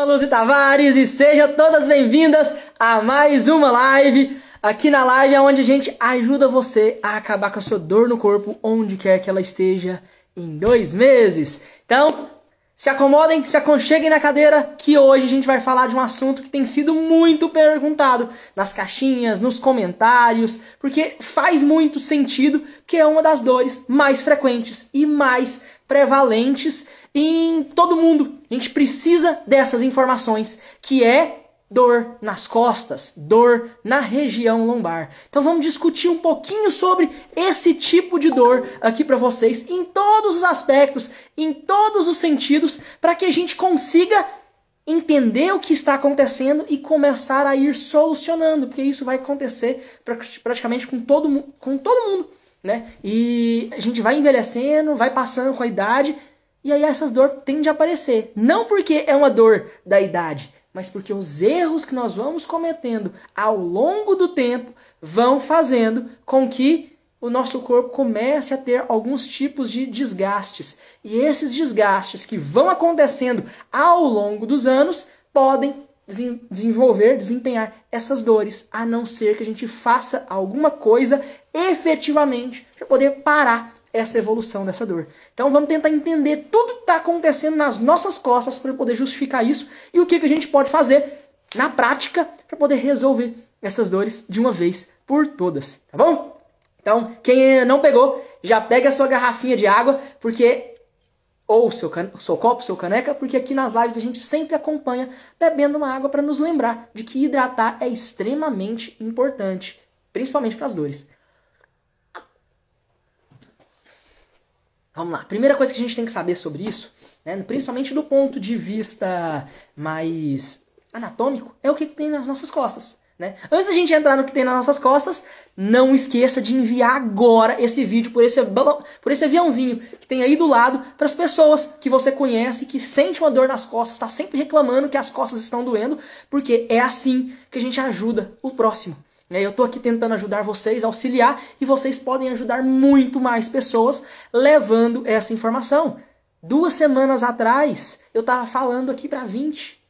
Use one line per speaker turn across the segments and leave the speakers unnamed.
Luzi Tavares e sejam todas bem-vindas a mais uma live. Aqui na live é onde a gente ajuda você a acabar com a sua dor no corpo, onde quer que ela esteja, em 2 meses. Então, se acomodem, se aconcheguem na cadeira, que hoje a gente vai falar de um assunto que tem sido muito perguntado nas caixinhas, nos comentários, porque faz muito sentido, que é uma das dores mais frequentes e mais prevalentes em todo mundo. A gente precisa dessas informações, que é dor nas costas, dor na região lombar. Então vamos discutir um pouquinho sobre esse tipo de dor aqui para vocês, em todos os aspectos, em todos os sentidos, para que a gente consiga entender o que está acontecendo e começar a ir solucionando, porque isso vai acontecer praticamente com todo mundo, né? E a gente vai envelhecendo, vai passando com a idade, e aí essas dores tendem a aparecer. Não porque é uma dor da idade, mas porque os erros que nós vamos cometendo ao longo do tempo vão fazendo com que o nosso corpo comece a ter alguns tipos de desgastes. E esses desgastes que vão acontecendo ao longo dos anos podem desempenhar essas dores, a não ser que a gente faça alguma coisa efetivamente para poder parar essa evolução dessa dor. Então vamos tentar entender tudo que está acontecendo nas nossas costas para poder justificar isso e o que a gente pode fazer na prática para poder resolver essas dores de uma vez por todas, tá bom? Então, quem não pegou, já pega a sua garrafinha de água, porque ou seu copo, seu caneca, porque aqui nas lives a gente sempre acompanha bebendo uma água para nos lembrar de que hidratar é extremamente importante, principalmente para as dores. Vamos lá. Primeira coisa que a gente tem que saber sobre isso, né, principalmente do ponto de vista mais anatômico, é o que tem nas nossas costas. Né? Antes da gente entrar no que tem nas nossas costas, não esqueça de enviar agora esse vídeo por esse aviãozinho que tem aí do lado para as pessoas que você conhece, que sente uma dor nas costas, está sempre reclamando que as costas estão doendo, porque é assim que a gente ajuda o próximo. Eu estou aqui tentando ajudar vocês, auxiliar, e vocês podem ajudar muito mais pessoas levando essa informação. 2 semanas atrás, eu estava falando aqui para 20,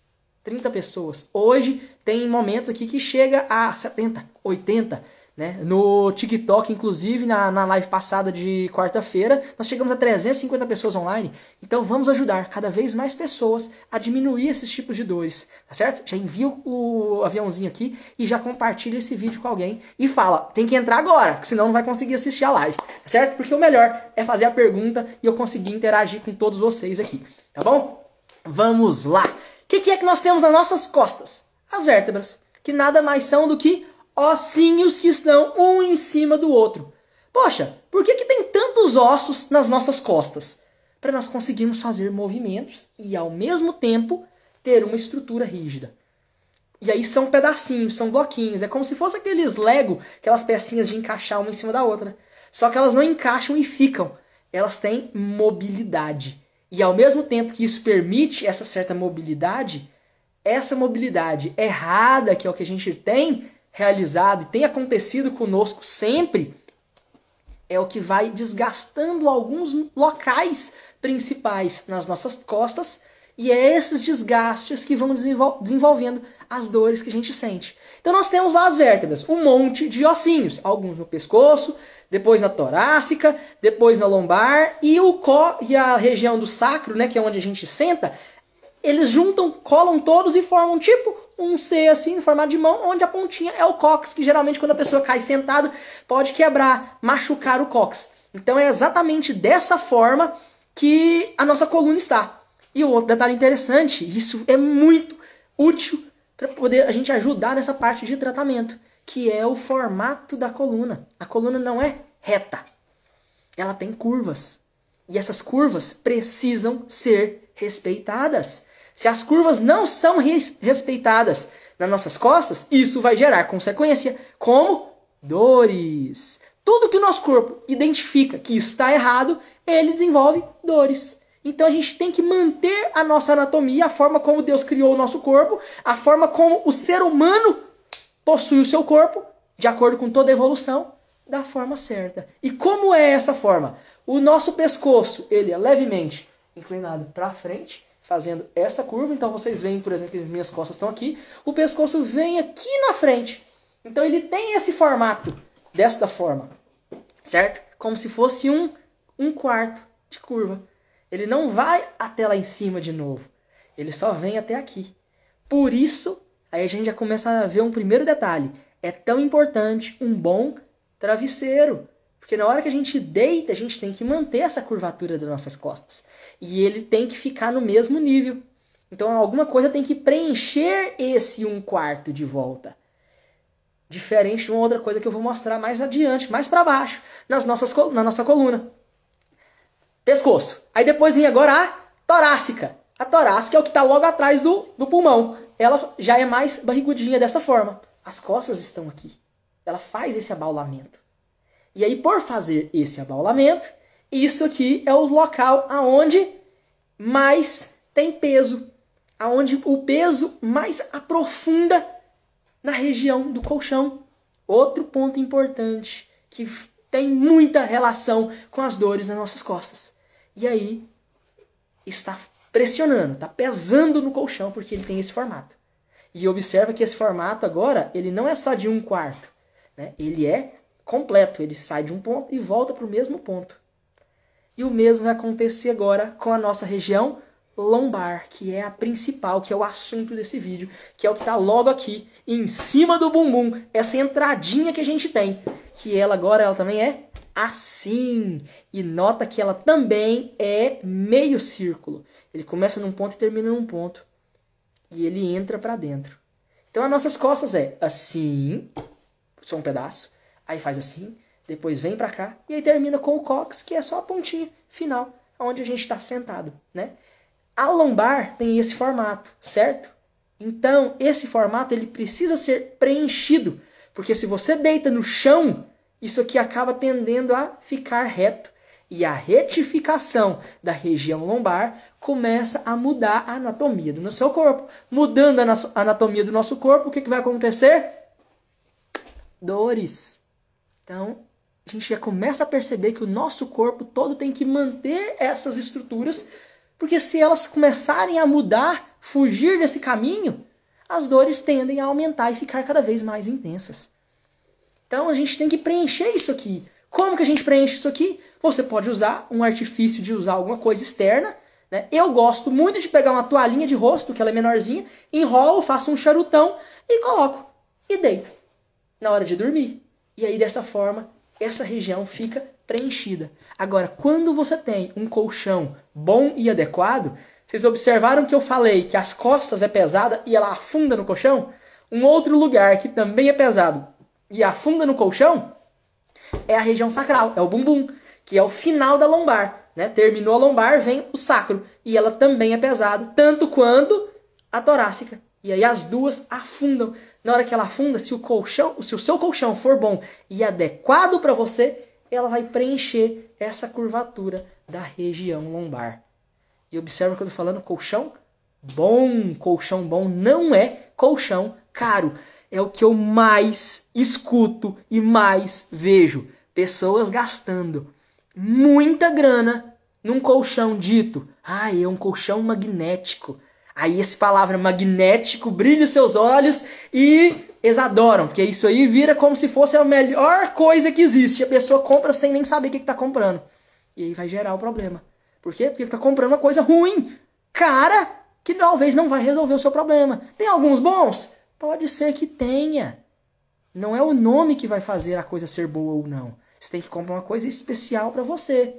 30 pessoas. Hoje tem momentos aqui que chega a 70, 80. Né? No TikTok, inclusive, na live passada de quarta-feira, nós chegamos a 350 pessoas online. Então vamos ajudar cada vez mais pessoas a diminuir esses tipos de dores, tá certo? Já envia o aviãozinho aqui e já compartilha esse vídeo com alguém e fala, tem que entrar agora, porque senão não vai conseguir assistir a live, tá certo? Porque o melhor é fazer a pergunta e eu conseguir interagir com todos vocês aqui, tá bom? Vamos lá! O que é que nós temos nas nossas costas? As vértebras, que nada mais são do que ossinhos que estão um em cima do outro. Poxa, por que tem tantos ossos nas nossas costas? Para nós conseguirmos fazer movimentos e, ao mesmo tempo, ter uma estrutura rígida. E aí são pedacinhos, são bloquinhos. É como se fosse aqueles Lego, aquelas pecinhas de encaixar uma em cima da outra. Só que elas não encaixam e ficam. Elas têm mobilidade. E ao mesmo tempo que isso permite essa certa mobilidade, essa mobilidade errada, que é o que a gente tem realizado e tem acontecido conosco sempre, é o que vai desgastando alguns locais principais nas nossas costas, e é esses desgastes que vão desenvolvendo as dores que a gente sente. Então nós temos lá as vértebras, um monte de ossinhos, alguns no pescoço, depois na torácica, depois na lombar, e a região do sacro, né, que é onde a gente senta, eles juntam, colam todos e formam tipo um C assim, em formato de mão, onde a pontinha é o cóccix, que geralmente quando a pessoa cai sentada pode quebrar, machucar o cóccix. Então é exatamente dessa forma que a nossa coluna está. E o outro detalhe interessante, isso é muito útil para poder a gente ajudar nessa parte de tratamento, que é o formato da coluna. A coluna não é reta, ela tem curvas. E essas curvas precisam ser respeitadas. Se as curvas não são respeitadas nas nossas costas, isso vai gerar consequência como dores. Tudo que o nosso corpo identifica que está errado, ele desenvolve dores. Então a gente tem que manter a nossa anatomia, a forma como Deus criou o nosso corpo, a forma como o ser humano possui o seu corpo, de acordo com toda a evolução, da forma certa. E como é essa forma? O nosso pescoço, ele é levemente inclinado para frente, fazendo essa curva. Então vocês veem, por exemplo, que minhas costas estão aqui, o pescoço vem aqui na frente. Então ele tem esse formato, desta forma, certo? Como se fosse um quarto de curva. Ele não vai até lá em cima de novo. Ele só vem até aqui. Por isso, aí a gente já começa a ver um primeiro detalhe. É tão importante um bom travesseiro. Porque na hora que a gente deita, a gente tem que manter essa curvatura das nossas costas. E ele tem que ficar no mesmo nível. Então alguma coisa tem que preencher esse 1/4 de volta. Diferente de uma outra coisa que eu vou mostrar mais adiante, mais para baixo, na nossa coluna. Pescoço. Aí depois vem agora a torácica. A torácica é o que está logo atrás do pulmão. Ela já é mais barrigudinha dessa forma. As costas estão aqui. Ela faz esse abaulamento. E aí, por fazer esse abaulamento, isso aqui é o local aonde mais tem peso. Aonde o peso mais aprofunda na região do colchão. Outro ponto importante que tem muita relação com as dores nas nossas costas. E aí, está pressionando, está pesando no colchão porque ele tem esse formato. E observa que esse formato agora, ele não é só de 1/4, né? Ele é completo, ele sai de um ponto e volta para o mesmo ponto. E o mesmo vai acontecer agora com a nossa região lombar, que é a principal, que é o assunto desse vídeo, que é o que está logo aqui, em cima do bumbum, essa entradinha que a gente tem, que ela agora ela também é assim. E nota que ela também é meio círculo. Ele começa num ponto e termina num ponto. E ele entra para dentro. Então as nossas costas é assim, só um pedaço, aí faz assim, depois vem para cá, e aí termina com o cóccix, que é só a pontinha final, onde a gente está sentado, né? A lombar tem esse formato, certo? Então, esse formato ele precisa ser preenchido, porque se você deita no chão, isso aqui acaba tendendo a ficar reto. E a retificação da região lombar começa a mudar a anatomia do seu corpo. Mudando a anatomia do nosso corpo, o que vai acontecer? Dores. Então, a gente já começa a perceber que o nosso corpo todo tem que manter essas estruturas, porque se elas começarem a mudar, fugir desse caminho, as dores tendem a aumentar e ficar cada vez mais intensas. Então a gente tem que preencher isso aqui. Como que a gente preenche isso aqui? Você pode usar um artifício de usar alguma coisa externa, né? Eu gosto muito de pegar uma toalhinha de rosto, que ela é menorzinha, enrolo, faço um charutão e coloco. E deito. Na hora de dormir. E aí dessa forma, essa região fica preenchida. Agora, quando você tem um colchão bom e adequado, vocês observaram que eu falei que as costas é pesada e ela afunda no colchão? Um outro lugar que também é pesado e afunda no colchão é a região sacral, é o bumbum, que é o final da lombar, né? Terminou a lombar, vem o sacro, e ela também é pesada, tanto quanto a torácica. E aí as duas afundam. Na hora que ela afunda, se o seu colchão for bom e adequado para você, ela vai preencher essa curvatura da região lombar. E observa que eu estou falando colchão bom. Colchão bom não é colchão caro. É o que eu mais escuto e mais vejo. Pessoas gastando muita grana num colchão dito. É um colchão magnético. Aí essa palavra magnético brilha os seus olhos e eles adoram. Porque isso aí vira como se fosse a melhor coisa que existe. A pessoa compra sem nem saber o que está comprando. E aí vai gerar o problema. Por quê? Porque está comprando uma coisa ruim, cara, que talvez não vai resolver o seu problema. Tem alguns bons? Pode ser que tenha. Não é o nome que vai fazer a coisa ser boa ou não. Você tem que comprar uma coisa especial para você.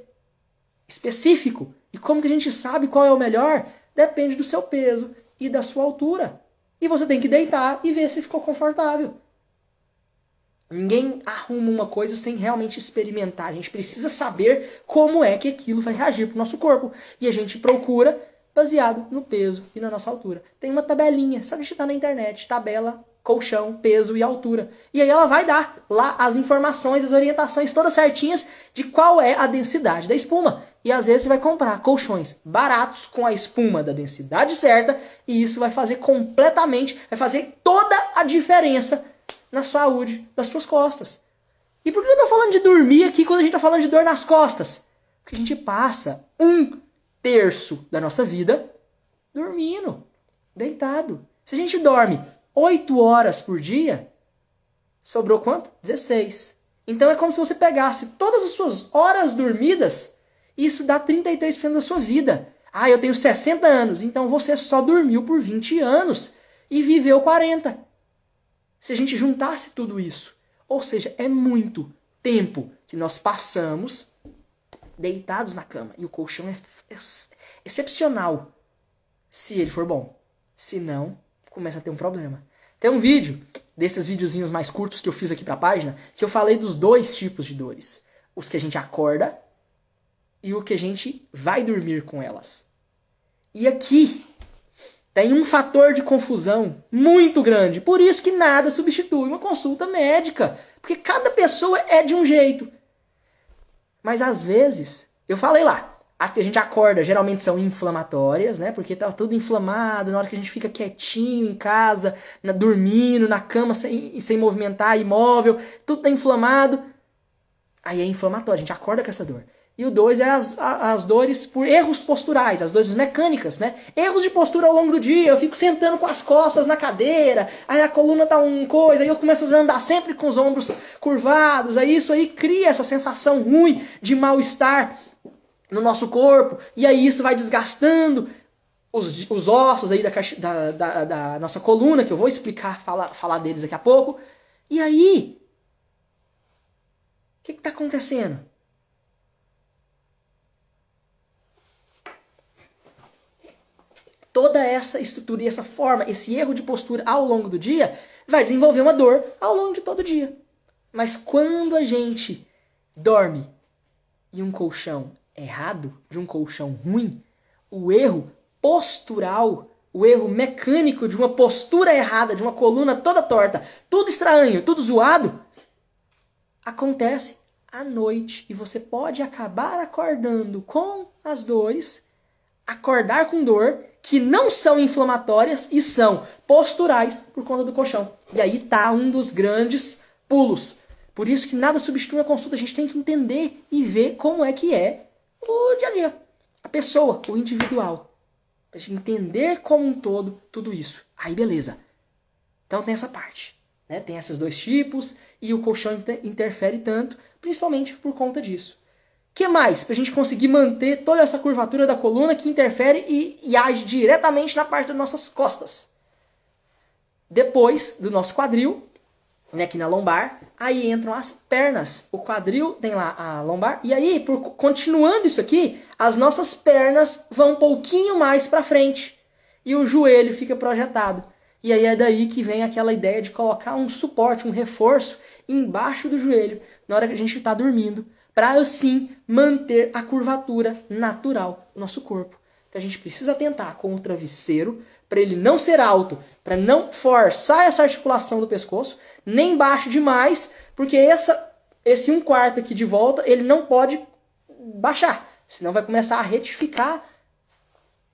Específico. E como que a gente sabe qual é o melhor? Depende do seu peso e da sua altura. E você tem que deitar e ver se ficou confortável. Ninguém arruma uma coisa sem realmente experimentar. A gente precisa saber como é que aquilo vai reagir para o nosso corpo. E a gente procura baseado no peso e na nossa altura. Tem uma tabelinha, só digitar na internet, tabela, colchão, peso e altura. E aí ela vai dar lá as informações, as orientações todas certinhas de qual é a densidade da espuma. E às vezes você vai comprar colchões baratos com a espuma da densidade certa e isso vai fazer completamente, vai fazer toda a diferença na saúde das suas costas. E por que eu tô falando de dormir aqui quando a gente tá falando de dor nas costas? Porque a gente passa 1/3 da nossa vida Dormindo, deitado. Se a gente dorme 8 horas por dia, sobrou quanto? 16. Então é como se você pegasse todas as suas horas dormidas e isso dá 33% da sua vida. Ah, eu tenho 60 anos, então você só dormiu por 20 anos e viveu 40. Se a gente juntasse tudo isso, ou seja, é muito tempo que nós passamos deitados na cama. E o colchão é excepcional se ele for bom. Se não, começa a ter um problema. Tem um vídeo, desses videozinhos mais curtos que eu fiz aqui pra página, que eu falei dos 2 tipos de dores. Os que a gente acorda e o que a gente vai dormir com elas. E aqui tem um fator de confusão muito grande. Por isso que nada substitui uma consulta médica. Porque cada pessoa é de um jeito. Mas às vezes, eu falei lá, as que a gente acorda geralmente são inflamatórias, né? Porque tá tudo inflamado, na hora que a gente fica quietinho em casa, dormindo, na cama, sem movimentar, imóvel, tudo tá inflamado. Aí é inflamatório, a gente acorda com essa dor. E o 2 é as dores por erros posturais, as dores mecânicas, né? Erros de postura ao longo do dia, eu fico sentando com as costas na cadeira, aí a coluna tá uma coisa, aí eu começo a andar sempre com os ombros curvados, aí isso aí cria essa sensação ruim de mal-estar no nosso corpo, e aí isso vai desgastando os ossos aí da nossa coluna, que eu vou explicar, falar deles daqui a pouco. E aí, o que tá acontecendo? Toda essa estrutura e essa forma, esse erro de postura ao longo do dia, vai desenvolver uma dor ao longo de todo o dia. Mas quando a gente dorme em um colchão errado, de um colchão ruim, o erro postural, o erro mecânico de uma postura errada, de uma coluna toda torta, tudo estranho, tudo zoado, acontece à noite. E você pode acabar acordando com as dores, acordar com dor, que não são inflamatórias e são posturais por conta do colchão. E aí tá um dos grandes pulos. Por isso que nada substitui a consulta. A gente tem que entender e ver como é que é o dia a dia. A pessoa, o individual. Pra gente entender como um todo tudo isso. Aí beleza. Então tem essa parte. Né? Tem esses 2 tipos e o colchão interfere tanto, principalmente por conta disso. O que mais? Para a gente conseguir manter toda essa curvatura da coluna que interfere e age diretamente na parte das nossas costas. Depois do nosso quadril, né, aqui na lombar, aí entram as pernas. O quadril tem lá a lombar. E aí, continuando isso aqui, as nossas pernas vão um pouquinho mais para frente. E o joelho fica projetado. E aí é daí que vem aquela ideia de colocar um suporte, um reforço embaixo do joelho, na hora que a gente está dormindo, para assim manter a curvatura natural do nosso corpo. Então a gente precisa atentar com o travesseiro para ele não ser alto, para não forçar essa articulação do pescoço, nem baixo demais, porque esse 1/4 aqui de volta, ele não pode baixar, senão vai começar a retificar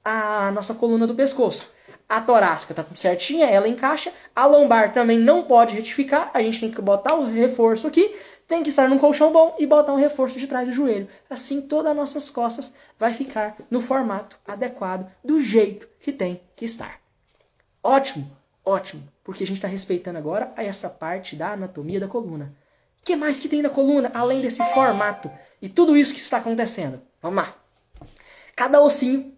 a nossa coluna do pescoço. A torácica tá tudo certinha, ela encaixa, a lombar também não pode retificar, a gente tem que botar o reforço aqui, tem que estar num colchão bom e botar um reforço de trás do joelho. Assim todas as nossas costas vai ficar no formato adequado, do jeito que tem que estar. Ótimo, ótimo, porque a gente está respeitando agora essa parte da anatomia da coluna. O que mais que tem na coluna, além desse formato e tudo isso que está acontecendo? Vamos lá. Cada ossinho,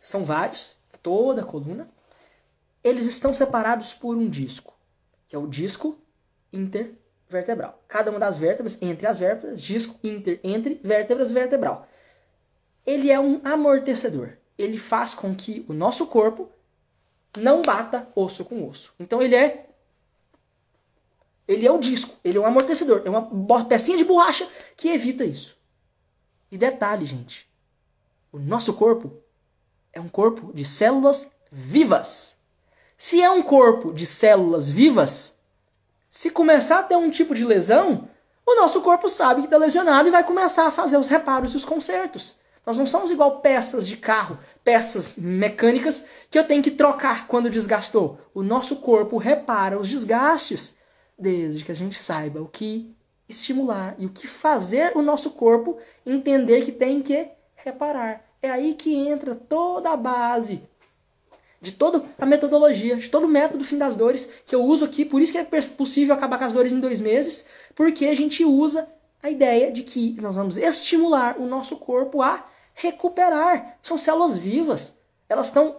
são vários, toda a coluna, eles estão separados por um disco, que é o disco intervertebral. Cada uma das vértebras, entre as vértebras, disco entre vértebras vertebral. Ele é um amortecedor. Ele faz com que o nosso corpo não bata osso com osso. Então ele é o disco, ele é um amortecedor, é uma pecinha de borracha que evita isso. E detalhe, gente, o nosso corpo é um corpo de células vivas. Se é um corpo de células vivas, se começar a ter um tipo de lesão, o nosso corpo sabe que está lesionado e vai começar a fazer os reparos e os consertos. Nós não somos igual peças de carro, peças mecânicas que eu tenho que trocar quando desgastou. O nosso corpo repara os desgastes, desde que a gente saiba o que estimular e o que fazer o nosso corpo entender que tem que reparar. É aí que entra toda a base de toda a metodologia, de todo o método fim das dores que eu uso aqui. Por isso que é possível acabar com as dores em 2 meses, porque a gente usa a ideia de que nós vamos estimular o nosso corpo a recuperar. São células vivas. Elas estão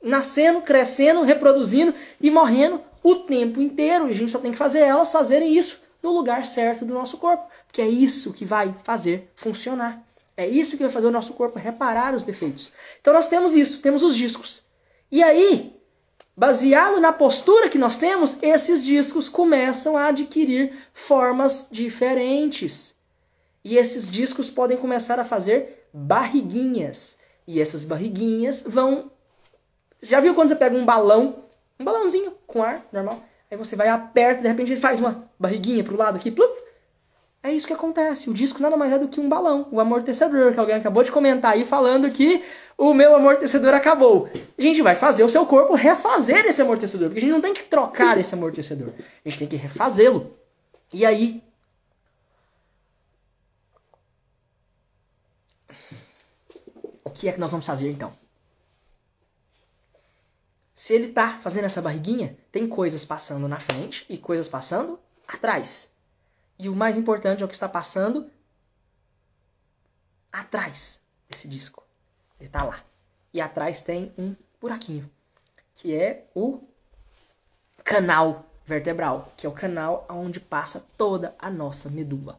nascendo, crescendo, reproduzindo e morrendo o tempo inteiro. E a gente só tem que fazer elas fazerem isso no lugar certo do nosso corpo. Porque é isso que vai fazer funcionar. É isso que vai fazer o nosso corpo reparar os defeitos. Então nós temos isso, temos os discos. E aí, baseado na postura que nós temos, esses discos começam a adquirir formas diferentes. E esses discos podem começar a fazer barriguinhas. E essas barriguinhas vão... Já viu quando você pega um balãozinho com ar normal? Aí você vai, aperta, de repente ele faz uma barriguinha pro lado aqui, pluf. É isso que acontece. O disco nada mais é do que um balão, o amortecedor, que alguém acabou de comentar aí falando que o meu amortecedor acabou. A gente vai fazer o seu corpo refazer esse amortecedor, porque a gente não tem que trocar esse amortecedor. A gente tem que refazê-lo. E aí... o que é que nós vamos fazer então? Se ele tá fazendo essa barriguinha, tem coisas passando na frente e coisas passando atrás. E o mais importante é o que está passando atrás desse disco. Ele está lá. E atrás tem um buraquinho, que é o canal vertebral, que é o canal onde passa toda a nossa medula.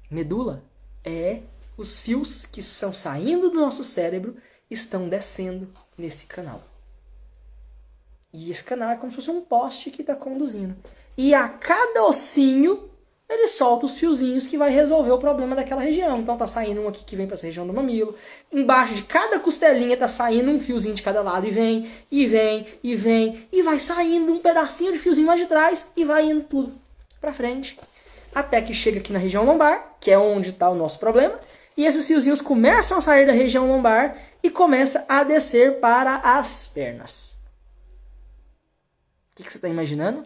Medula é os fios que estão saindo do nosso cérebro, estão descendo nesse canal. E esse canal é como se fosse um poste que está conduzindo. E a cada ossinho, ele solta os fiozinhos que vai resolver o problema daquela região. Então tá saindo um aqui que vem para essa região do mamilo. Embaixo de cada costelinha tá saindo um fiozinho de cada lado. E vem, e vem, e vem. E vai saindo um pedacinho de fiozinho lá de trás. E vai indo tudo para frente. Até que chega aqui na região lombar, que é onde está o nosso problema. E esses fiozinhos começam a sair da região lombar e começam a descer para as pernas. O que você está imaginando?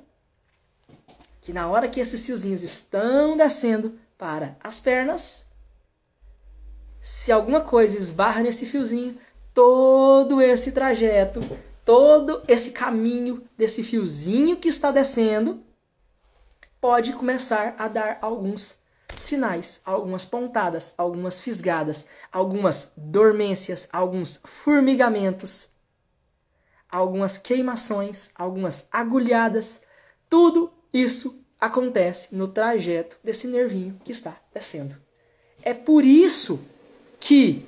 Que na hora que esses fiozinhos estão descendo para as pernas, se alguma coisa esbarra nesse fiozinho, todo esse trajeto, todo esse caminho desse fiozinho que está descendo, pode começar a dar alguns sinais, algumas pontadas, algumas fisgadas, algumas dormências, alguns formigamentos, algumas queimações, algumas agulhadas, tudo isso acontece no trajeto desse nervinho que está descendo. É por isso que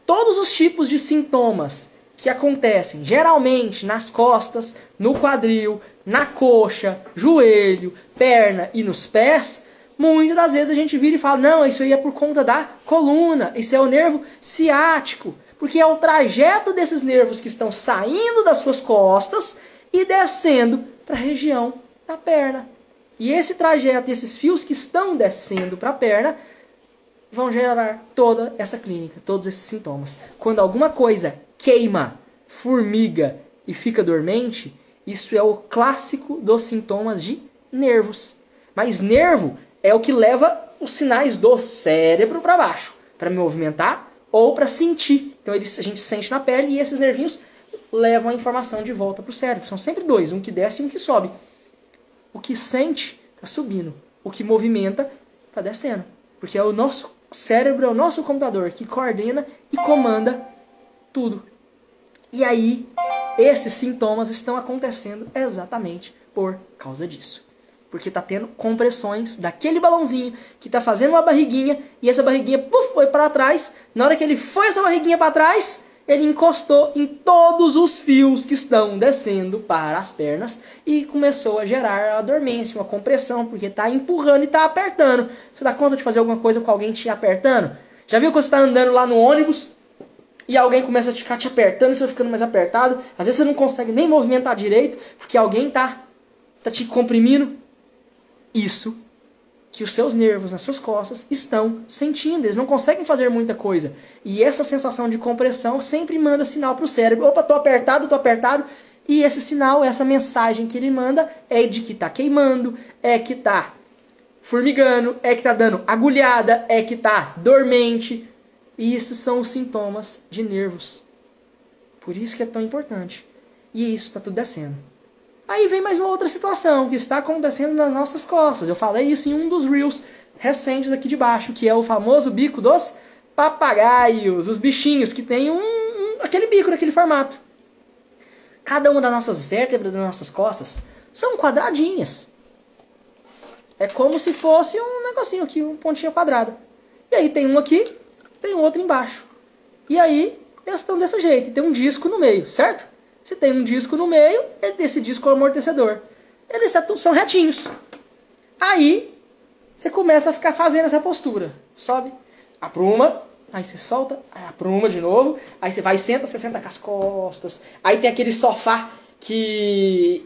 todos os tipos de sintomas que acontecem geralmente nas costas, no quadril, na coxa, joelho, perna e nos pés, muitas das vezes a gente vira e fala, não, isso aí é por conta da coluna, isso é o nervo ciático, porque é o trajeto desses nervos que estão saindo das suas costas e descendo para a região da perna. E esse trajeto, esses fios que estão descendo para a perna, vão gerar toda essa clínica, todos esses sintomas. Quando alguma coisa queima, formiga e fica dormente, isso é o clássico dos sintomas de nervos. Mas nervo é o que leva os sinais do cérebro para baixo, para me movimentar ou para sentir. Então a gente sente na pele e esses nervinhos levam a informação de volta para o cérebro. São sempre dois, um que desce e um que sobe. O que sente está subindo, o que movimenta está descendo. Porque é o nosso cérebro, é o nosso computador que coordena e comanda tudo. E aí, esses sintomas estão acontecendo exatamente por causa disso. Porque está tendo compressões daquele balãozinho que está fazendo uma barriguinha e essa barriguinha foi para trás. Na hora que ele foi essa barriguinha para trás, ele encostou em todos os fios que estão descendo para as pernas e começou a gerar a dormência, uma compressão, porque está empurrando e está apertando. Você dá conta de fazer alguma coisa com alguém te apertando? Já viu quando você está andando lá no ônibus e alguém começa a ficar te apertando e você vai ficando mais apertado? Às vezes você não consegue nem movimentar direito porque alguém tá te comprimindo. Isso que os seus nervos nas suas costas estão sentindo. Eles não conseguem fazer muita coisa. E essa sensação de compressão sempre manda sinal para o cérebro. Opa, tô apertado. E esse sinal, essa mensagem que ele manda é de que tá queimando, é que tá formigando, é que tá dando agulhada, é que tá dormente. E esses são os sintomas de nervos. Por isso que é tão importante. E isso está tudo descendo. Aí vem mais uma outra situação que está acontecendo nas nossas costas. Eu falei isso em um dos reels recentes aqui de baixo, que é o famoso bico dos papagaios. Os bichinhos que tem aquele bico daquele formato. Cada uma das nossas vértebras das nossas costas são quadradinhas. É como se fosse um negocinho aqui, um pontinho quadrado. E aí tem um aqui, tem um outro embaixo. E aí eles estão desse jeito, tem um disco no meio, certo? Se tem um disco no meio, esse disco é o amortecedor. Eles são retinhos. Aí você começa a ficar fazendo essa postura. Sobe, apruma, aí você solta, aí apruma de novo, aí você vai e senta, você senta com as costas. Aí tem aquele sofá que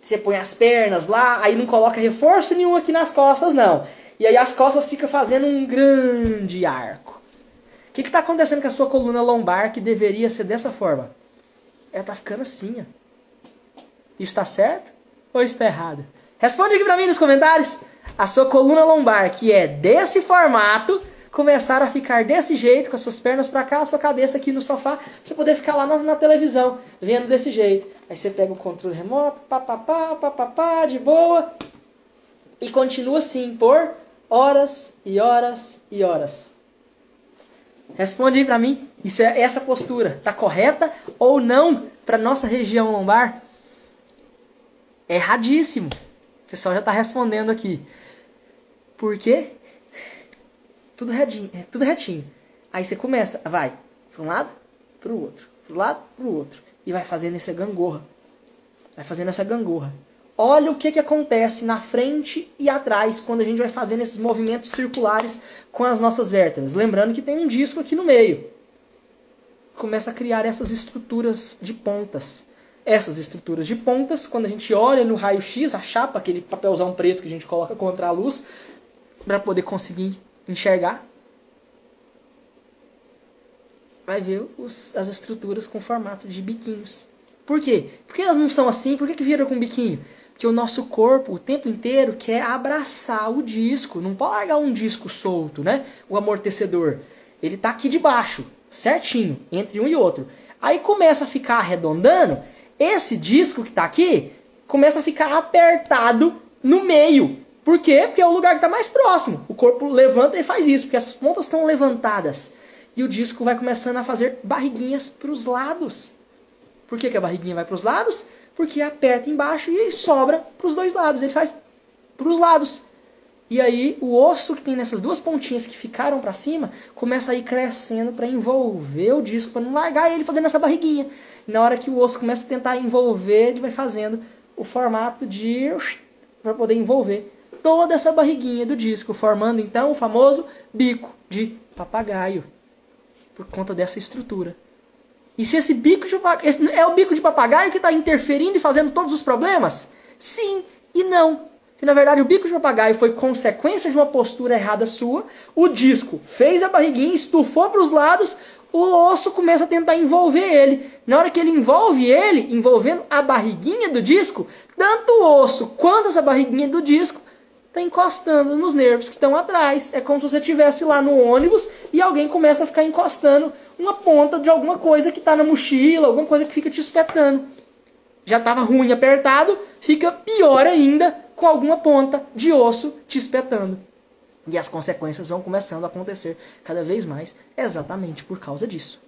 você põe as pernas lá, aí não coloca reforço nenhum aqui nas costas, não. E aí as costas ficam fazendo um grande arco. O que está acontecendo com a sua coluna lombar que deveria ser dessa forma? Ela está ficando assim, ó. Isso está certo ou está errado? Responde aqui para mim nos comentários. A sua coluna lombar, que é desse formato, começar a ficar desse jeito, com as suas pernas para cá, a sua cabeça aqui no sofá, pra você poder ficar lá na televisão, vendo desse jeito. Aí você pega o controle remoto, papapá, de boa, e continua assim por horas e horas e horas. Responde aí pra mim, essa postura tá correta ou não para nossa região lombar? Erradíssimo. O pessoal já tá respondendo aqui. Por quê? Tudo retinho. Aí você começa, vai para um lado, para o outro, para um lado, para o outro. E vai fazendo essa gangorra. Olha o que acontece na frente e atrás quando a gente vai fazendo esses movimentos circulares com as nossas vértebras. Lembrando que tem um disco aqui no meio. Começa a criar essas estruturas de pontas. Essas estruturas de pontas, quando a gente olha no raio-x, a chapa, aquele papelzão preto que a gente coloca contra a luz, para poder conseguir enxergar, vai ver as estruturas com formato de biquinhos. Por quê? Por que elas não são assim? Por que viram com biquinho? Porque o nosso corpo, o tempo inteiro, quer abraçar o disco. Não pode largar um disco solto, né? O amortecedor. Ele está aqui de baixo, certinho, entre um e outro. Aí começa a ficar arredondando. Esse disco que está aqui começa a ficar apertado no meio. Por quê? Porque é o lugar que está mais próximo. O corpo levanta e faz isso, porque as pontas estão levantadas. E o disco vai começando a fazer barriguinhas para os lados. Por que a barriguinha vai para os lados? Porque aperta embaixo e sobra para os dois lados. Ele faz para os lados. E aí o osso que tem nessas duas pontinhas que ficaram para cima começa a ir crescendo para envolver o disco, para não largar ele fazendo essa barriguinha. E na hora que o osso começa a tentar envolver, ele vai fazendo o formato de... para poder envolver toda essa barriguinha do disco, formando então o famoso bico de papagaio, por conta dessa estrutura. E se esse bico de papagaio, é o bico de papagaio que está interferindo e fazendo todos os problemas? Sim e não. Que na verdade o bico de papagaio foi consequência de uma postura errada sua, o disco fez a barriguinha, estufou para os lados, o osso começa a tentar envolver ele. Na hora que ele envolve ele, envolvendo a barriguinha do disco, tanto o osso quanto essa barriguinha do disco está encostando nos nervos que estão atrás. É como se você estivesse lá no ônibus e alguém começa a ficar encostando uma ponta de alguma coisa que está na mochila, alguma coisa que fica te espetando. Já estava ruim apertado, fica pior ainda com alguma ponta de osso te espetando. E as consequências vão começando a acontecer cada vez mais exatamente por causa disso.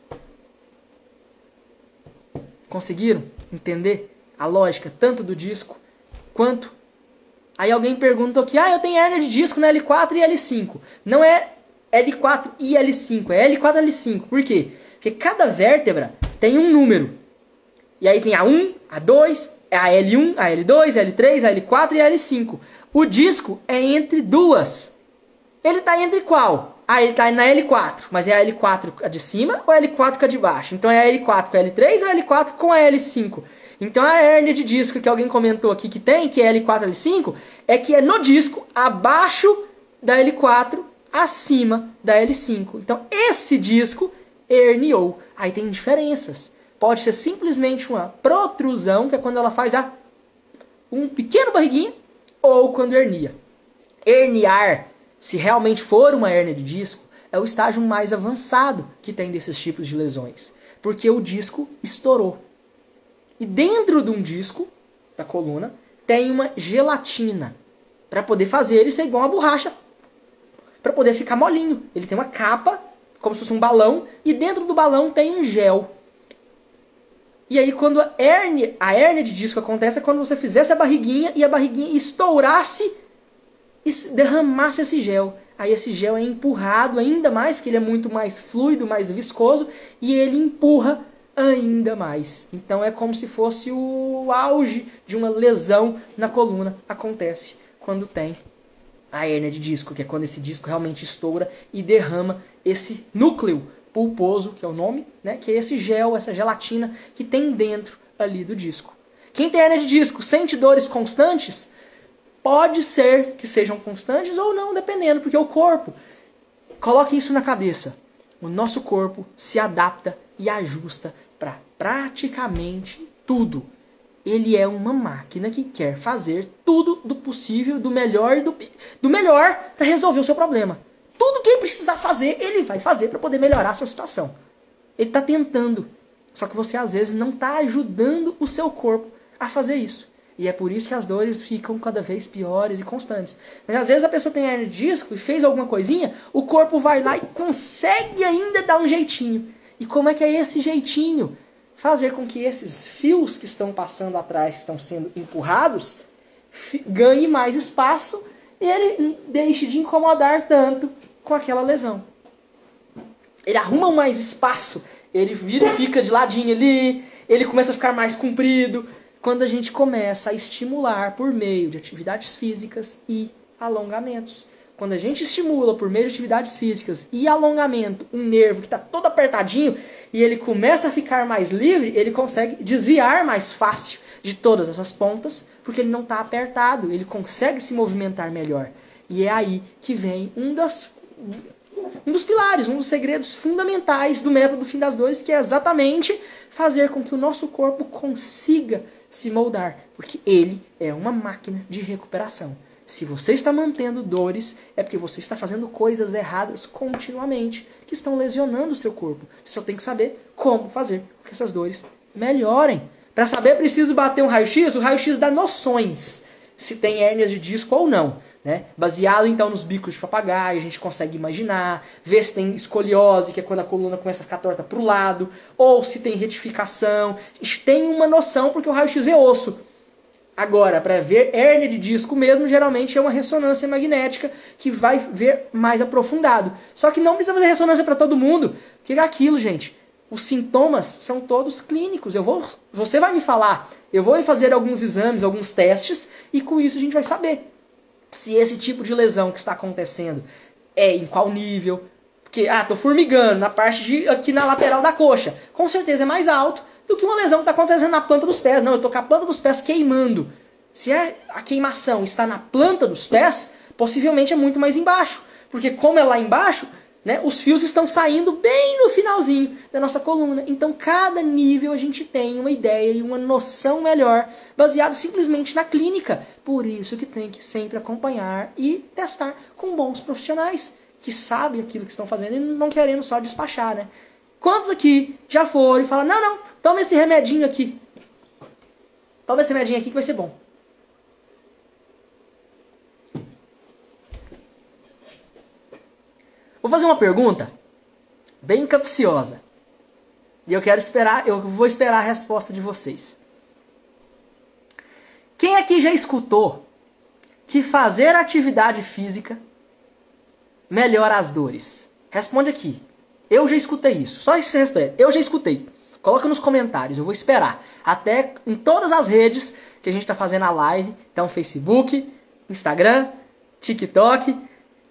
Conseguiram entender a lógica tanto do disco quanto... Aí alguém perguntou aqui, eu tenho hérnia de disco na L4 e L5. Não é L4 e L5, é L4 e L5. Por quê? Porque cada vértebra tem um número. E aí tem a 1, a 2, a L1, a L2, a L3, a L4 e a L5. O disco é entre duas. Ele está entre qual? Ele está na L4. Mas é a L4 a de cima ou a L4 com a de baixo? Então é a L4 com a L3 ou a L4 com a L5? Então a hérnia de disco que alguém comentou aqui que tem, que é L4, L5, é que é no disco abaixo da L4, acima da L5. Então esse disco herniou. Aí tem diferenças. Pode ser simplesmente uma protrusão, que é quando ela faz um pequeno barriguinho, ou quando hernia. Herniar, se realmente for uma hérnia de disco, é o estágio mais avançado que tem desses tipos de lesões. Porque o disco estourou. E dentro de um disco da coluna tem uma gelatina para poder fazer ele ser igual uma borracha, para poder ficar molinho. Ele tem uma capa, como se fosse um balão, e dentro do balão tem um gel. E aí quando a hérnia de disco acontece é quando você fizesse a barriguinha e a barriguinha estourasse e derramasse esse gel. Aí esse gel é empurrado ainda mais, porque ele é muito mais fluido, mais viscoso, e ele empurra ainda mais. Então é como se fosse o auge de uma lesão na coluna. Acontece quando tem a hérnia de disco, que é quando esse disco realmente estoura e derrama esse núcleo pulposo, que é o nome, né? Que é esse gel, essa gelatina que tem dentro ali do disco. Quem tem hérnia de disco sente dores constantes? Pode ser que sejam constantes ou não, dependendo, porque o corpo, coloque isso na cabeça, o nosso corpo se adapta e ajusta para praticamente tudo. Ele é uma máquina que quer fazer tudo do possível, do melhor para resolver o seu problema. Tudo que ele precisar fazer, ele vai fazer para poder melhorar a sua situação. Ele está tentando, só que você às vezes não está ajudando o seu corpo a fazer isso. E é por isso que as dores ficam cada vez piores e constantes. Mas às vezes a pessoa tem hérnia de disco e fez alguma coisinha, o corpo vai lá e consegue ainda dar um jeitinho. E como é que é esse jeitinho? Fazer com que esses fios que estão passando atrás, que estão sendo empurrados, ganhe mais espaço e ele deixe de incomodar tanto com aquela lesão. Ele arruma mais espaço, ele fica de ladinho ali, ele começa a ficar mais comprido. Quando a gente começa a estimular por meio de atividades físicas e alongamentos. Quando a gente estimula por meio de atividades físicas e alongamento um nervo que está todo apertadinho e ele começa a ficar mais livre, ele consegue desviar mais fácil de todas essas pontas, porque ele não está apertado, ele consegue se movimentar melhor. E é aí que vem um dos pilares, um dos segredos fundamentais do método Fim das Dores, que é exatamente fazer com que o nosso corpo consiga se moldar, porque ele é uma máquina de recuperação. Se você está mantendo dores, é porque você está fazendo coisas erradas continuamente, que estão lesionando o seu corpo. Você só tem que saber como fazer com que essas dores melhorem. Para saber, é preciso bater um raio-x. O raio-x dá noções, se tem hérnias de disco ou não. Né? Baseado então nos bicos de papagaio, a gente consegue imaginar, ver se tem escoliose, que é quando a coluna começa a ficar torta para o lado, ou se tem retificação. A gente tem uma noção porque o raio-x vê osso. Agora, para ver hérnia de disco mesmo, geralmente é uma ressonância magnética que vai ver mais aprofundado. Só que não precisa fazer ressonância para todo mundo. O que é aquilo, gente? Os sintomas são todos clínicos. Você vai me falar, eu vou fazer alguns exames, alguns testes, e com isso a gente vai saber se esse tipo de lesão que está acontecendo é em qual nível. Porque, tô formigando na parte aqui na lateral da coxa. Com certeza é mais alto do que uma lesão que está acontecendo na planta dos pés. Não, eu estou com a planta dos pés queimando. Se a queimação está na planta dos pés, possivelmente é muito mais embaixo. Porque como é lá embaixo, né, os fios estão saindo bem no finalzinho da nossa coluna. Então, cada nível a gente tem uma ideia e uma noção melhor, baseado simplesmente na clínica. Por isso que tem que sempre acompanhar e testar com bons profissionais, que sabem aquilo que estão fazendo e não querendo só despachar, né? Quantos aqui já foram e falam, não, toma esse remedinho aqui. Toma esse remedinho aqui que vai ser bom. Vou fazer uma pergunta bem capciosa. E eu vou esperar a resposta de vocês. Quem aqui já escutou que fazer atividade física melhora as dores? Responde aqui. Eu já escutei isso. Só isso você responde. Eu já escutei. Coloca nos comentários. Eu vou esperar. Até em todas as redes que a gente está fazendo a live. Então, Facebook, Instagram, TikTok.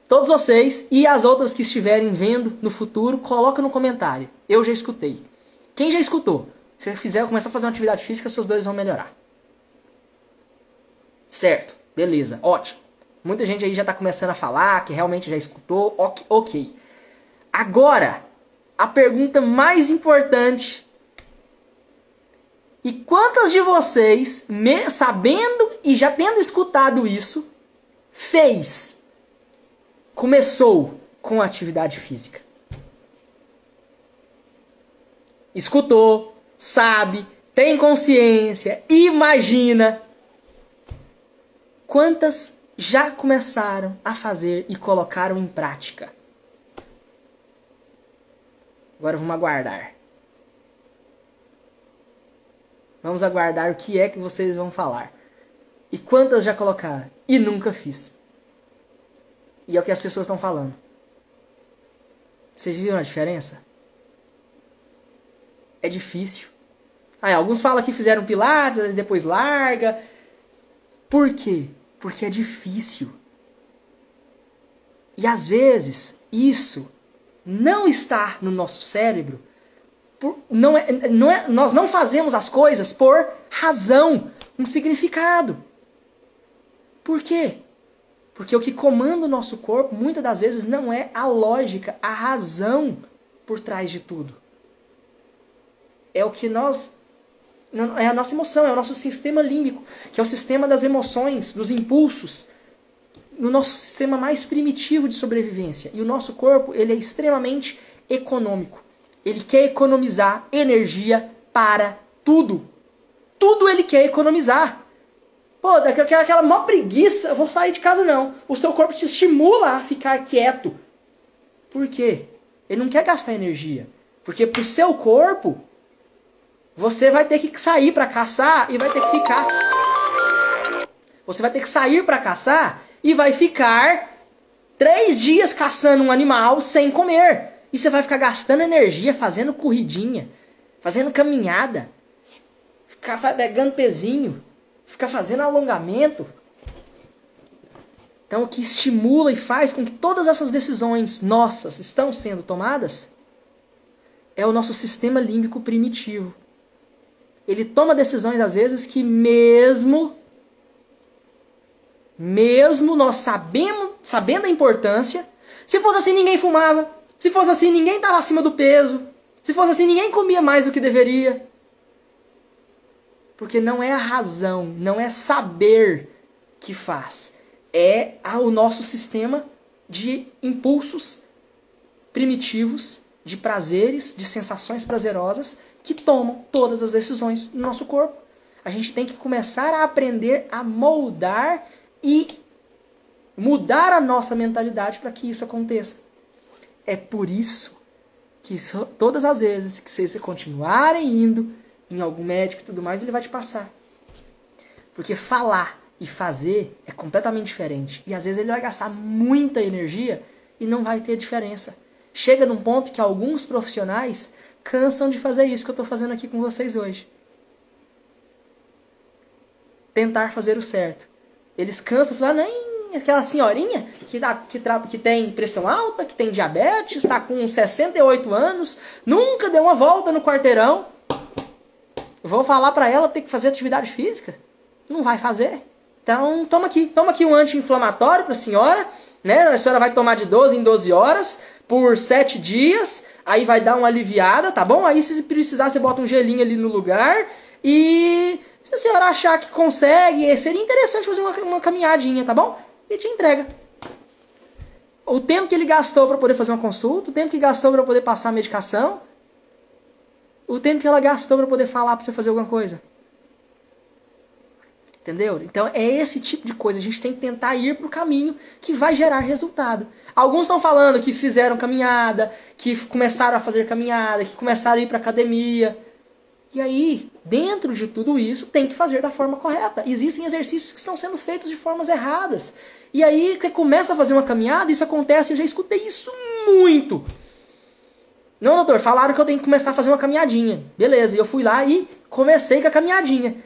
Todos vocês e as outras que estiverem vendo no futuro, coloca no comentário. Eu já escutei. Quem já escutou? Se você começar a fazer uma atividade física, suas dores vão melhorar. Certo. Beleza. Ótimo. Muita gente aí já está começando a falar que realmente já escutou. Ok. Agora, a pergunta mais importante. E quantas de vocês, sabendo e já tendo escutado isso, começou com a atividade física. Escutou, sabe, tem consciência, imagina. Quantas já começaram a fazer e colocaram em prática? Agora vamos aguardar. Vamos aguardar o que é que vocês vão falar. E quantas já colocaram? E nunca fiz. E é o que as pessoas estão falando. Vocês viram a diferença? É difícil. Alguns falam que fizeram pilates, depois larga. Por quê? Porque é difícil. E às vezes, isso não está no nosso cérebro. Nós não fazemos as coisas por razão, um significado. Por quê? Porque o que comanda o nosso corpo, muitas das vezes, não é a lógica, a razão por trás de tudo. É o que é a nossa emoção, é o nosso sistema límbico, que é o sistema das emoções, dos impulsos, no nosso sistema mais primitivo de sobrevivência. E o nosso corpo, ele é extremamente econômico. Ele quer economizar energia para tudo. Tudo ele quer economizar. Pô, daquela mó preguiça, eu vou sair de casa não. O seu corpo te estimula a ficar quieto. Por quê? Ele não quer gastar energia. Porque pro seu corpo, você vai ter que sair para caçar e vai ter que ficar. Você vai ter que sair para caçar e vai ficar 3 dias caçando um animal sem comer. E você vai ficar gastando energia fazendo corridinha, fazendo caminhada, ficar pegando pezinho, ficar fazendo alongamento. Então o que estimula e faz com que todas essas decisões nossas estão sendo tomadas é o nosso sistema límbico primitivo. Ele toma decisões às vezes que mesmo nós sabendo a importância, se fosse assim ninguém fumava, se fosse assim ninguém estava acima do peso, se fosse assim ninguém comia mais do que deveria. Porque não é a razão, não é saber que faz. É o nosso sistema de impulsos primitivos, de prazeres, de sensações prazerosas que tomam todas as decisões no nosso corpo. A gente tem que começar a aprender a moldar e mudar a nossa mentalidade para que isso aconteça. É por isso que todas as vezes que vocês continuarem indo em algum médico e tudo mais, ele vai te passar. Porque falar e fazer é completamente diferente. E às vezes ele vai gastar muita energia e não vai ter diferença. Chega num ponto que alguns profissionais cansam de fazer isso que eu estou fazendo aqui com vocês hoje. Tentar fazer o certo. Eles cansam de falar, nem aquela senhorinha que tem pressão alta, que tem diabetes, está com 68 anos, nunca deu uma volta no quarteirão. Eu vou falar para ela ter que fazer atividade física? Não vai fazer. Então toma aqui um anti-inflamatório para a senhora, né? A senhora vai tomar de 12 em 12 horas por 7 dias, aí vai dar uma aliviada, tá bom? Aí se precisar você bota um gelinho ali no lugar e se a senhora achar que consegue, seria interessante fazer uma caminhadinha, tá bom? E te entrega. O tempo que ele gastou para poder fazer uma consulta, o tempo que gastou para poder passar a medicação, o tempo que ela gastou para poder falar para você fazer alguma coisa. Entendeu? Então é esse tipo de coisa. A gente tem que tentar ir para o caminho que vai gerar resultado. Alguns estão falando que fizeram caminhada, que começaram a fazer caminhada, que começaram a ir para academia. E aí, dentro de tudo isso, tem que fazer da forma correta. Existem exercícios que estão sendo feitos de formas erradas. E aí, você começa a fazer uma caminhada, isso acontece, eu já escutei isso muito. Não, doutor, falaram que eu tenho que começar a fazer uma caminhadinha. Beleza, e eu fui lá e comecei com a caminhadinha.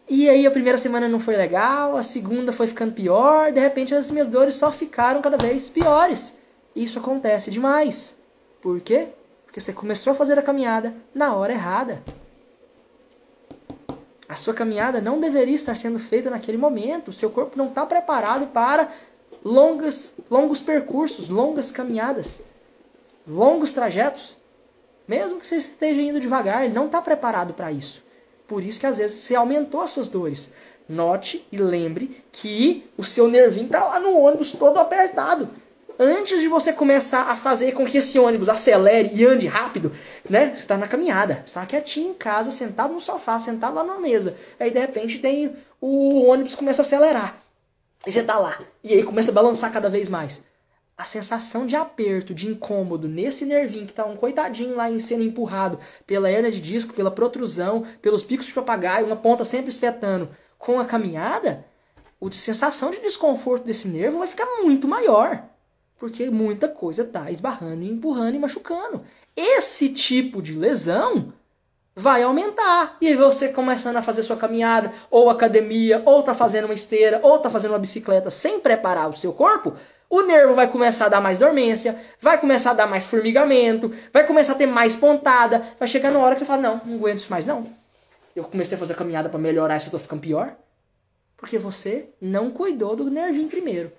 E aí a primeira semana não foi legal, a segunda foi ficando pior, de repente as minhas dores só ficaram cada vez piores. Isso acontece demais. Por quê? Porque você começou a fazer a caminhada na hora errada. A sua caminhada não deveria estar sendo feita naquele momento. O seu corpo não está preparado para longos percursos, longas caminhadas, longos trajetos. Mesmo que você esteja indo devagar, ele não está preparado para isso. Por isso que às vezes você aumentou as suas dores. Note e lembre que o seu nervinho está lá no ônibus todo apertado. Antes de você começar a fazer com que esse ônibus acelere e ande rápido, né? Você está na caminhada, você está quietinho em casa, sentado no sofá, sentado lá na mesa. Aí de repente tem o ônibus começa a acelerar. E você tá lá. E aí começa a balançar cada vez mais. A sensação de aperto, de incômodo nesse nervinho que tá um coitadinho lá sendo empurrado pela hernia de disco, pela protrusão, pelos picos de papagaio, uma ponta sempre espetando com a caminhada, a sensação de desconforto desse nervo vai ficar muito maior. Porque muita coisa tá esbarrando, empurrando e machucando. Esse tipo de lesão vai aumentar. E aí você começando a fazer sua caminhada, ou academia, ou tá fazendo uma esteira, ou tá fazendo uma bicicleta sem preparar o seu corpo, o nervo vai começar a dar mais dormência, vai começar a dar mais formigamento, vai começar a ter mais pontada, vai chegar na hora que você fala, não aguento isso mais não. Eu comecei a fazer caminhada para melhorar isso, eu tô ficando pior. Porque você não cuidou do nervinho primeiro.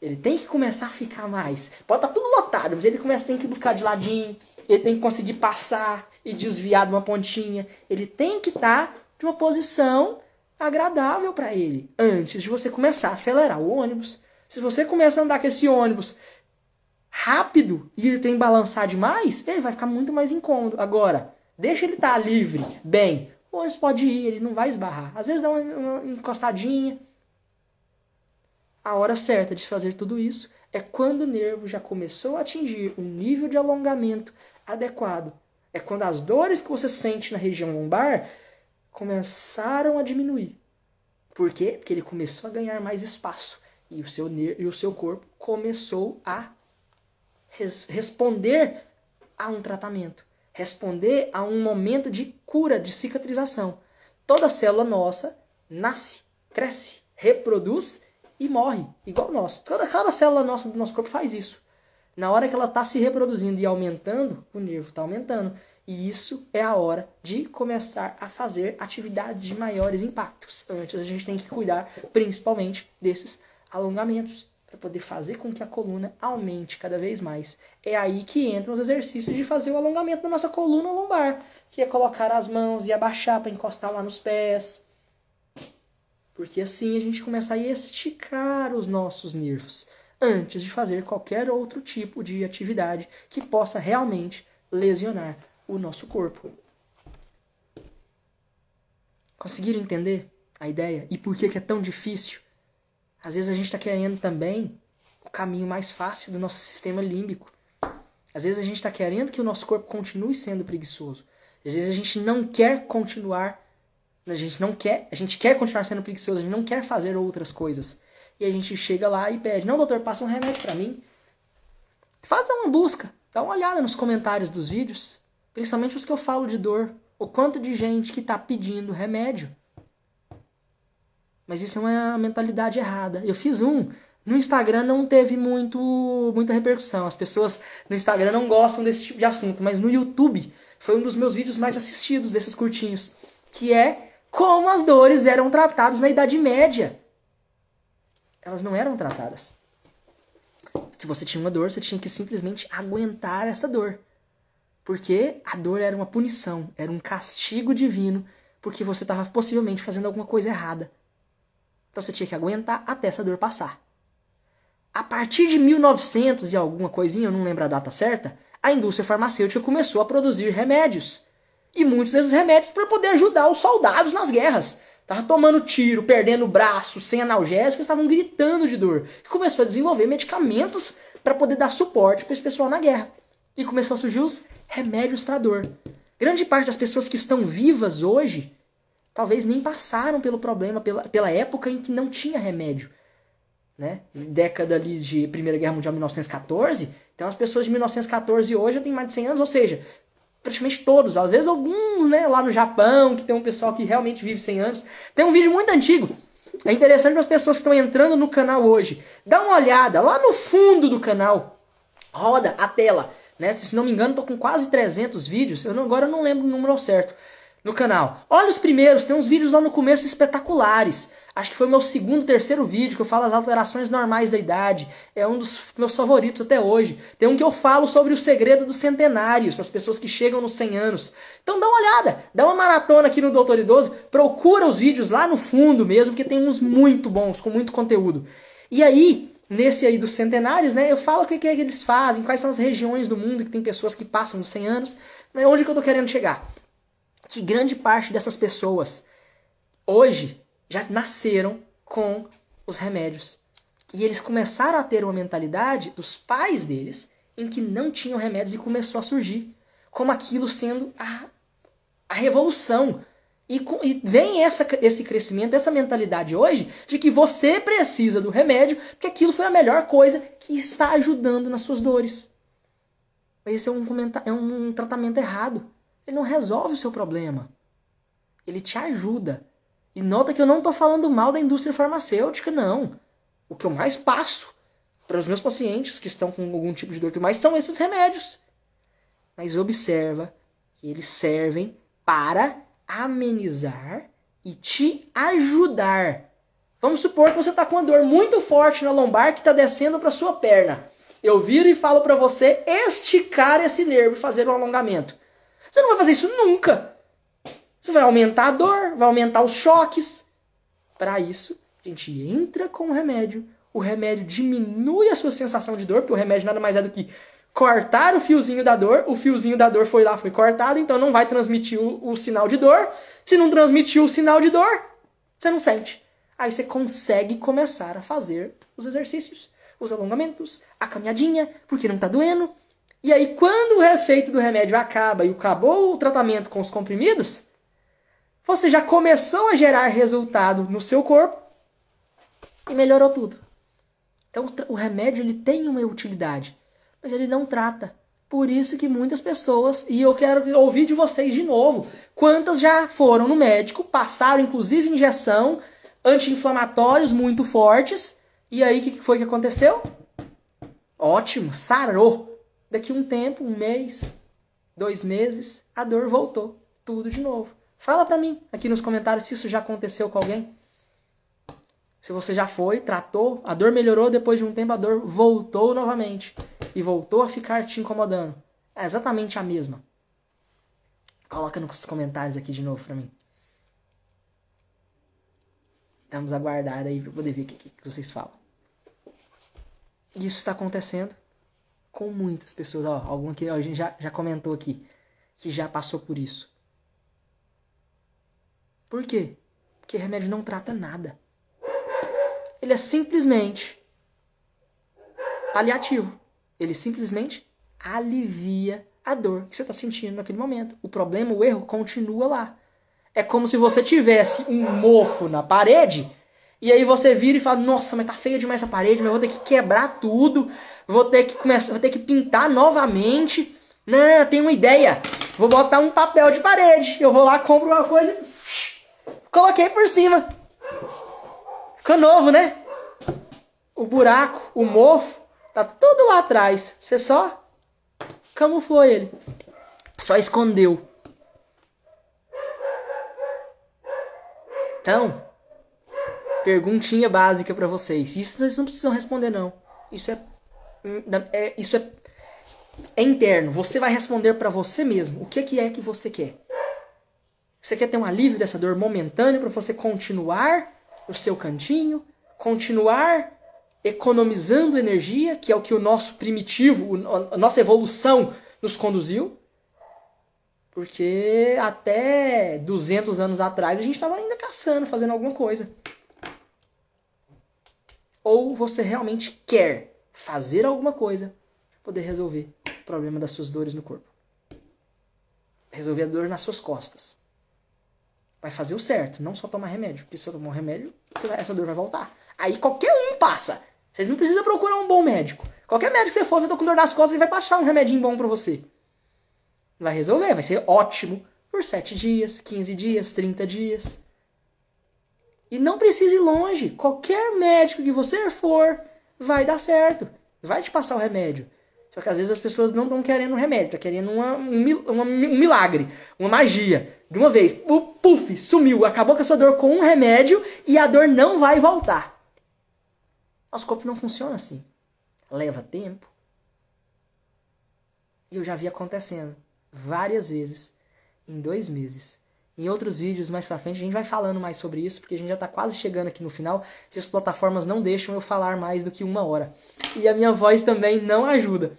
Ele tem que começar a ficar mais. Pode estar tudo lotado, mas ele tem que ficar de ladinho, ele tem que conseguir passar e desviar de uma pontinha. Ele tem que estar de uma posição agradável para ele, antes de você começar a acelerar o ônibus. Se você começa a andar com esse ônibus rápido e ele tem que balançar demais, ele vai ficar muito mais incômodo. Agora, deixa ele estar livre, bem, o ônibus pode ir, ele não vai esbarrar. Às vezes dá uma encostadinha. A hora certa de fazer tudo isso é quando o nervo já começou a atingir um nível de alongamento adequado. É quando as dores que você sente na região lombar começaram a diminuir. Por quê? Porque ele começou a ganhar mais espaço. E o seu corpo começou a responder a um tratamento. Responder a um momento de cura, de cicatrização. Toda célula nossa nasce, cresce, reproduz e morre, igual nós. Cada célula nossa do nosso corpo faz isso. Na hora que ela está se reproduzindo e aumentando, o nervo está aumentando. E isso é a hora de começar a fazer atividades de maiores impactos. Antes a gente tem que cuidar principalmente desses alongamentos, para poder fazer com que a coluna aumente cada vez mais. É aí que entram os exercícios de fazer o alongamento da nossa coluna lombar, que é colocar as mãos e abaixar para encostar lá nos pés. Porque assim a gente começa a esticar os nossos nervos, antes de fazer qualquer outro tipo de atividade que possa realmente lesionar o nosso corpo. Conseguiram entender a ideia? E por que é tão difícil? Às vezes a gente está querendo também o caminho mais fácil do nosso sistema límbico. Às vezes a gente está querendo que o nosso corpo continue sendo preguiçoso. Às vezes a gente não quer continuar, a gente quer continuar sendo preguiçoso, a gente não quer fazer outras coisas. E a gente chega lá e pede, não doutor, passa um remédio para mim. Faz uma busca, dá uma olhada nos comentários dos vídeos, principalmente os que eu falo de dor. O quanto de gente que está pedindo remédio. Mas isso é uma mentalidade errada. Eu fiz no Instagram não teve muita repercussão. As pessoas no Instagram não gostam desse tipo de assunto. Mas no YouTube foi um dos meus vídeos mais assistidos desses curtinhos. Que é como as dores eram tratadas na Idade Média. Elas não eram tratadas. Se você tinha uma dor, você tinha que simplesmente aguentar essa dor. Porque a dor era uma punição, era um castigo divino, porque você estava possivelmente fazendo alguma coisa errada. Então você tinha que aguentar até essa dor passar. A partir de 1900 e alguma coisinha, eu não lembro a data certa, a indústria farmacêutica começou a produzir remédios. E muitos desses remédios para poder ajudar os soldados nas guerras. Estavam tomando tiro, perdendo o braço, sem analgésicos, estavam gritando de dor. E começou a desenvolver medicamentos para poder dar suporte para esse pessoal na guerra. E começou a surgir os remédios para dor. Grande parte das pessoas que estão vivas hoje talvez nem passaram pelo problema, pela época em que não tinha remédio. Né? Década ali de Primeira Guerra Mundial, 1914. Então as pessoas de 1914 hoje já têm mais de 100 anos, ou seja, praticamente todos. Às vezes alguns, né, lá no Japão, que tem um pessoal que realmente vive 100 anos. Tem um vídeo muito antigo. É interessante para as pessoas que estão entrando no canal hoje. Dá uma olhada lá no fundo do canal. Roda a tela. Né? Se não me engano, estou com quase 300 vídeos. Agora eu não lembro o número ao certo. No canal. Olha os primeiros, tem uns vídeos lá no começo espetaculares. Acho que foi o meu segundo, terceiro vídeo que eu falo as alterações normais da idade. É um dos meus favoritos até hoje. Tem um que eu falo sobre o segredo dos centenários, as pessoas que chegam nos 100 anos. Então dá uma olhada, dá uma maratona aqui no Doutor Idoso, procura os vídeos lá no fundo mesmo, que tem uns muito bons, com muito conteúdo. E aí, Nesse aí dos centenários, né, eu falo o que é que eles fazem, quais são as regiões do mundo que tem pessoas que passam dos 100 anos, mas onde que eu tô querendo chegar? Que grande parte dessas pessoas hoje já nasceram com os remédios. E eles começaram a ter uma mentalidade dos pais deles em que não tinham remédios e começou a surgir como aquilo sendo a revolução. E vem esse crescimento, essa mentalidade hoje de que você precisa do remédio porque aquilo foi a melhor coisa que está ajudando nas suas dores. Esse é um tratamento errado. Ele não resolve o seu problema. Ele te ajuda. E nota que eu não estou falando mal da indústria farmacêutica, não. O que eu mais passo para os meus pacientes que estão com algum tipo de dor, mais são esses remédios. Mas observa que eles servem para amenizar e te ajudar. Vamos supor que você está com uma dor muito forte na lombar que está descendo para sua perna. Eu viro e falo para você esticar esse nervo e fazer um alongamento. Você não vai fazer isso nunca. Você vai aumentar a dor, vai aumentar os choques. Para isso, a gente entra com o remédio diminui a sua sensação de dor, porque o remédio nada mais é do que cortar o fiozinho da dor foi lá, foi cortado, então não vai transmitir o sinal de dor. Se não transmitir o sinal de dor, você não sente. Aí você consegue começar a fazer os exercícios, os alongamentos, a caminhadinha, porque não tá doendo. E aí quando o efeito do remédio acaba e acabou o tratamento com os comprimidos, você já começou a gerar resultado no seu corpo e melhorou tudo. Então o remédio ele tem uma utilidade, mas ele não trata. Por isso que muitas pessoas, e eu quero ouvir de vocês de novo, quantas já foram no médico, passaram inclusive injeção, anti-inflamatórios muito fortes, e aí o que foi que aconteceu? Ótimo, sarou. Daqui um tempo, 1 mês, 2 meses, a dor voltou, tudo de novo. Fala pra mim aqui nos comentários se isso já aconteceu com alguém. Se você já foi, tratou, a dor melhorou, depois de um tempo a dor voltou novamente. E voltou a ficar te incomodando. É exatamente a mesma. Coloca nos comentários aqui de novo pra mim. Vamos aguardar aí pra poder ver o que vocês falam. Isso está acontecendo com muitas pessoas. Ó, algum que a gente já comentou aqui, que já passou por isso. Por quê? Porque remédio não trata nada. Ele é simplesmente paliativo. Ele simplesmente alivia a dor que você está sentindo naquele momento. O problema, o erro, continua lá. É como se você tivesse um mofo na parede e aí você vira e fala, nossa, mas tá feia demais essa parede, mas eu vou ter que quebrar tudo, vou ter que pintar novamente. Não, eu tenho uma ideia. Vou botar um papel de parede. Eu vou lá, compro uma coisa, coloquei por cima. Ficou novo, né? O buraco, o mofo, tá tudo lá atrás. Você só camuflou ele. Só escondeu. Então, perguntinha básica pra vocês. Isso vocês não precisam responder, não. Isso é interno. Você vai responder pra você mesmo. O que é que você quer? Você quer ter um alívio dessa dor momentânea pra você continuar no seu cantinho, continuar economizando energia, que é o que o nosso primitivo, a nossa evolução nos conduziu. Porque até 200 anos atrás a gente estava ainda caçando, fazendo alguma coisa. Ou você realmente quer fazer alguma coisa para poder resolver o problema das suas dores no corpo. Resolver a dor nas suas costas. Vai fazer o certo, não só tomar remédio. Porque se eu tomar um remédio, essa dor vai voltar. Aí qualquer um passa. Vocês não precisam procurar um bom médico. Qualquer médico que você for, eu tô com dor nas costas, ele vai passar um remedinho bom pra você. Vai resolver, vai ser ótimo por 7 dias, 15 dias, 30 dias. E não precisa ir longe. Qualquer médico que você for, vai dar certo. Vai te passar o remédio. Só que às vezes as pessoas não estão querendo um remédio, estão querendo um milagre, uma magia. De uma vez, puf, sumiu, acabou com a sua dor com um remédio e a dor não vai voltar. Nosso corpo não funciona assim. Leva tempo. E eu já vi acontecendo várias vezes, em 2 meses, em outros vídeos mais pra frente a gente vai falando mais sobre isso, porque a gente já tá quase chegando aqui no final. Se as plataformas não deixam eu falar mais do que 1 hora. E a minha voz também não ajuda.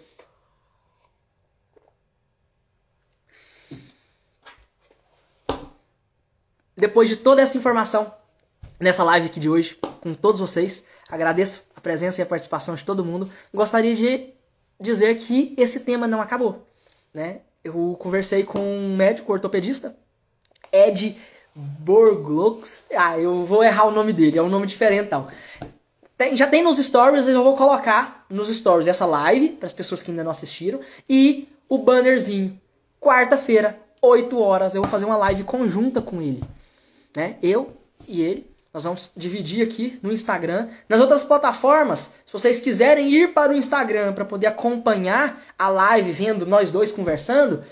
Depois de toda essa informação nessa live aqui de hoje, com todos vocês, agradeço a presença e a participação de todo mundo. Gostaria de dizer que esse tema não acabou, né? Eu conversei com um médico ortopedista, Ed Borglux. Eu vou errar o nome dele, é um nome diferentão. Já tem nos stories, eu vou colocar nos stories essa live, para as pessoas que ainda não assistiram, e o bannerzinho. Quarta-feira, 8 horas, eu vou fazer uma live conjunta com ele, né? Eu e ele. Nós vamos dividir aqui no Instagram. Nas outras plataformas, se vocês quiserem ir para o Instagram para poder acompanhar a live, vendo nós dois conversando,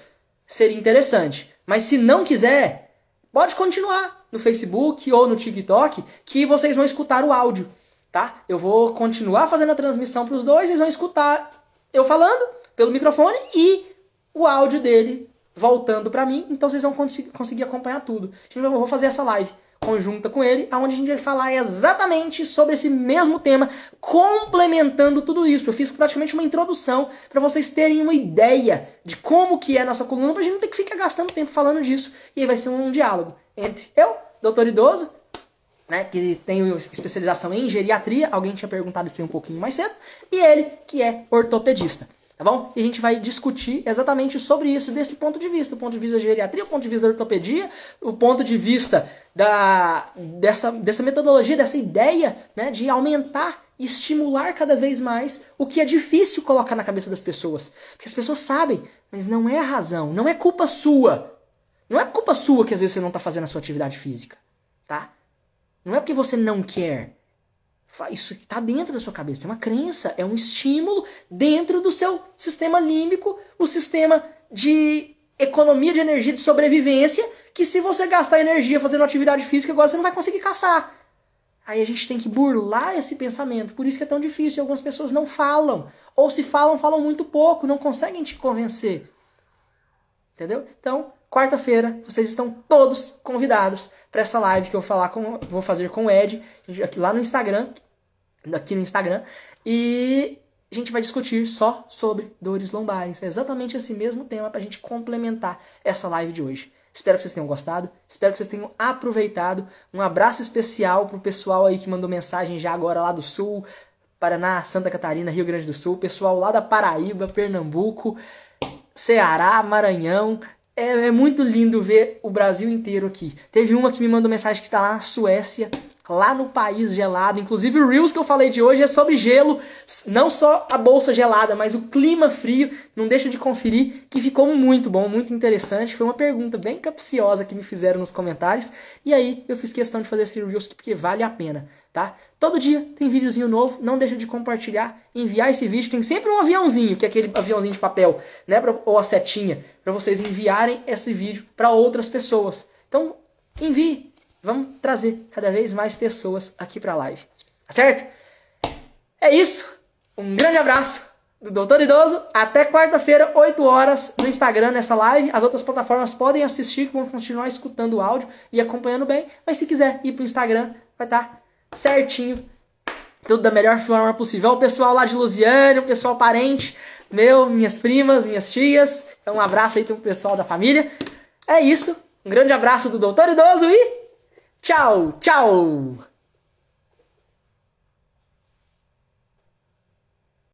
seria interessante. Mas se não quiser, pode continuar no Facebook ou no TikTok, que vocês vão escutar o áudio, tá? Eu vou continuar fazendo a transmissão para os dois, vocês vão escutar eu falando pelo microfone e o áudio dele voltando para mim, então vocês vão conseguir acompanhar tudo. Eu vou fazer essa live conjunta com ele, onde a gente vai falar exatamente sobre esse mesmo tema, complementando tudo isso. Eu fiz praticamente uma introdução para vocês terem uma ideia de como que é a nossa coluna, pra gente não ter que ficar gastando tempo falando disso. E aí vai ser um diálogo entre eu, doutor idoso, né, que tem especialização em geriatria, alguém tinha perguntado isso aí um pouquinho mais cedo, e ele, que é ortopedista. Tá bom? E a gente vai discutir exatamente sobre isso, desse ponto de vista. O ponto de vista da geriatria, o ponto de vista da ortopedia, o ponto de vista dessa metodologia, dessa ideia, né, de aumentar e estimular cada vez mais o que é difícil colocar na cabeça das pessoas. Porque as pessoas sabem, mas não é a razão, não é culpa sua. Não é culpa sua que às vezes você não está fazendo a sua atividade física. Tá? Não é porque você não quer. Isso está dentro da sua cabeça, é uma crença, é um estímulo dentro do seu sistema límbico, o sistema de economia de energia, de sobrevivência, que se você gastar energia fazendo atividade física, agora você não vai conseguir caçar. Aí a gente tem que burlar esse pensamento, por isso que é tão difícil, e algumas pessoas não falam, ou se falam, falam muito pouco, não conseguem te convencer. Entendeu? Então, quarta-feira, vocês estão todos convidados para essa live que eu vou fazer com o Ed, aqui lá no Instagram, e a gente vai discutir só sobre dores lombares. É exatamente esse mesmo tema para a gente complementar essa live de hoje. Espero que vocês tenham gostado, espero que vocês tenham aproveitado. Um abraço especial pro pessoal aí que mandou mensagem já agora lá do Sul, Paraná, Santa Catarina, Rio Grande do Sul, pessoal lá da Paraíba, Pernambuco, Ceará, Maranhão. É muito lindo ver o Brasil inteiro aqui. Teve uma que me mandou mensagem que está lá na Suécia, lá no país gelado. Inclusive o Reels que eu falei de hoje é sobre gelo. Não só a bolsa gelada, mas o clima frio. Não deixa de conferir, que ficou muito bom, muito interessante. Foi uma pergunta bem capciosa que me fizeram nos comentários. E aí eu fiz questão de fazer esse Reels porque vale a pena, tá? Todo dia tem videozinho novo. Não deixa de compartilhar, enviar esse vídeo. Tem sempre um aviãozinho, que é aquele aviãozinho de papel, né? Ou a setinha, para vocês enviarem esse vídeo para outras pessoas. Então, envie. Vamos trazer cada vez mais pessoas aqui para a live. Tá certo? É isso. Um grande abraço do Doutor Idoso. Até quarta-feira, 8 horas, no Instagram, nessa live. As outras plataformas podem assistir, que vão continuar escutando o áudio e acompanhando bem. Mas se quiser ir pro Instagram, vai estar certinho. Tudo da melhor forma possível. O pessoal lá de Lusiane, o pessoal parente meu, minhas primas, minhas tias. Então um abraço aí pro pessoal da família. É isso. Um grande abraço do Doutor Idoso e tchau, tchau!